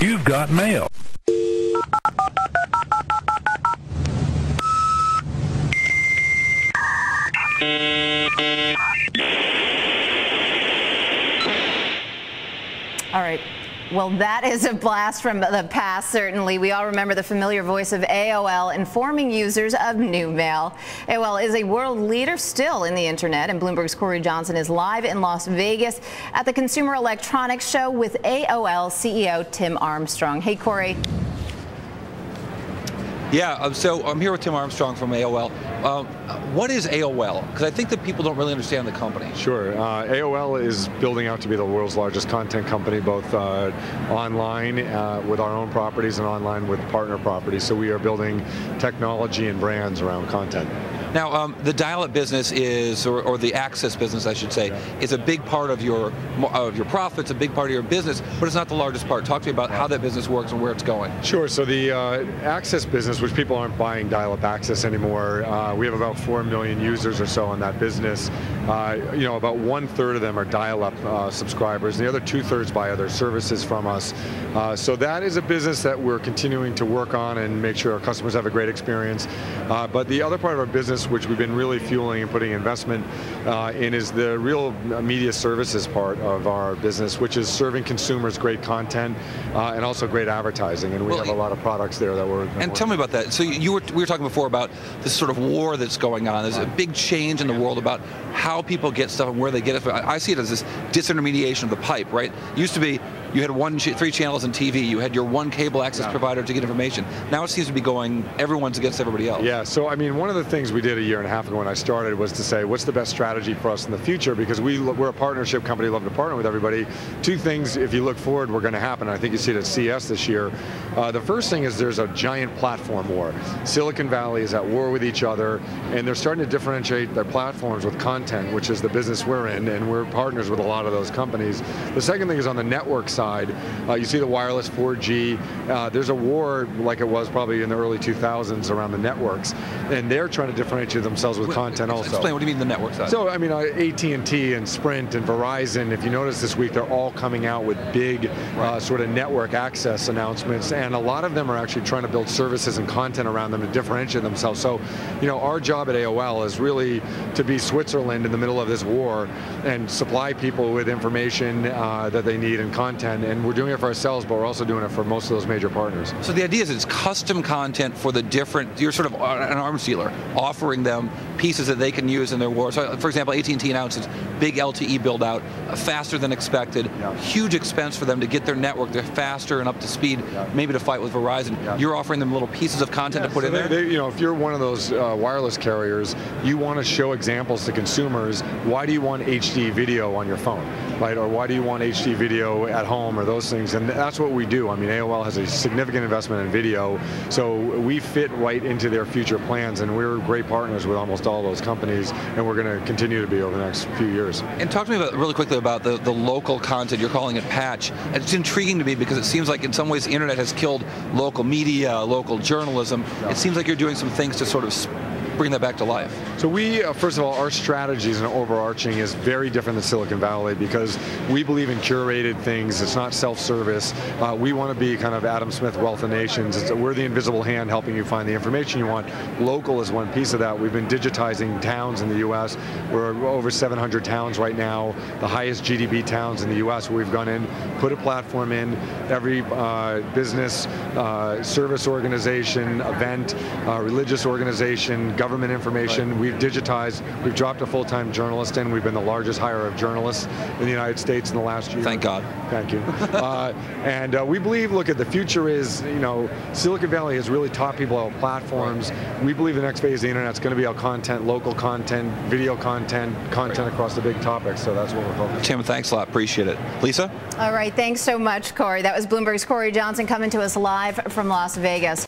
You've got mail. All right. Well, that is a blast from the past, certainly. We all remember the familiar voice of AOL informing users of new mail. AOL is a world leader still in the internet, and Bloomberg's Cory Johnson is live in Las Vegas at the Consumer Electronics Show with AOL CEO Tim Armstrong. Hey, Cory. Yeah, so I'm here with Tim Armstrong from AOL. What is AOL? Because I think that people don't really understand the company. Sure. AOL is building out to be the world's largest content company, both online with our own properties and online with partner properties. So we are building technology and brands around content. Now, the dial-up business is, or the access business, I should say, is a big part of your profits, a big part of your business, but it's not the largest part. Talk to me about how that business works and where it's going. Sure. So the access business, which people aren't buying dial-up access anymore, we have about 4 million users or so on that business. About 1/3 of them are dial-up subscribers, and the other 2/3 buy other services from us. So that is a business that we're continuing to work on and make sure our customers have a great experience. But the other part of our business, which we've been really fueling and putting investment in, is the real media services part of our business, which is serving consumers great content and also great advertising. And we have a lot of products there that we're. And tell me about that. So we were talking before about this sort of war that's going on. There's a big change in the world about how people get stuff and where they get it. I see it as this disintermediation of the pipe, right? It used to be you had 3 channels on TV, you had your one cable access provider to get information. Now it seems to be going, everyone's against everybody else. Yeah, so I mean, one of the things we did a year and a half ago when I started was to say, what's the best strategy for us in the future? Because we're a partnership company, love to partner with everybody. 2 things, if you look forward, were going to happen. I think you see it at CES this year. The first thing is there's a giant platform war. Silicon Valley is at war with each other, and they're starting to differentiate their platforms with content, which is the business we're in, and we're partners with a lot of those companies. The second thing is on the network side. You see the wireless 4G. There's a war like it was probably in the early 2000s around the networks, and they're trying to differentiate themselves with content also. Explain, what do you mean the network side? So, I mean, AT&T and Sprint and Verizon, if you notice this week, they're all coming out with big sort of network access announcements, and a lot of them are actually trying to build services and content around them to differentiate themselves. So, our job at AOL is really to be Switzerland in the middle of this war and supply people with information that they need and content, and we're doing it for ourselves, but we're also doing it for most of those major partners. So the idea is it's custom content for the different, you're sort of an arms dealer, offering them pieces that they can use in their war. So for example, AT&T announced its big LTE build out, faster than expected, huge expense for them to get their network, they're faster and up to speed, maybe to fight with Verizon. You're offering them little pieces of content to put in there? If you're one of those wireless carriers, you want to show examples to consumers. Why do you want HD video on your phone, right? Or why do you want HD video at home, or those things? And that's what we do. I mean, AOL has a significant investment in video, so we fit right into their future plans, and we're great partners with almost all those companies, and we're going to continue to be over the next few years. And talk to me really quickly about the local content. You're calling it patch. It's intriguing to me because it seems like in some ways the internet has killed local media, local journalism. It seems like you're doing some things to sort of bring that back to life. So we, first of all, our strategies and overarching is very different than Silicon Valley because we believe in curated things. It's not self-service. We want to be kind of Adam Smith, Wealth of Nations. We're the invisible hand helping you find the information you want. Local is one piece of that. We've been digitizing towns in the U.S. We're over 700 towns right now, the highest GDP towns in the U.S. where we've gone in, put a platform in, every business, service organization, event, religious organization, government information. We've digitized. We've dropped a full-time journalist in. We've been the largest hire of journalists in the United States in the last year. Thank God. Thank you. And we believe, look, the future is, Silicon Valley has really taught people about platforms. We believe the next phase of the internet is going to be our content, local content, video content, across the big topics. So that's what we're focused on. Tim, thanks a lot. Appreciate it. Lisa? All right. Thanks so much, Cory. That was Bloomberg's Cory Johnson coming to us live from Las Vegas.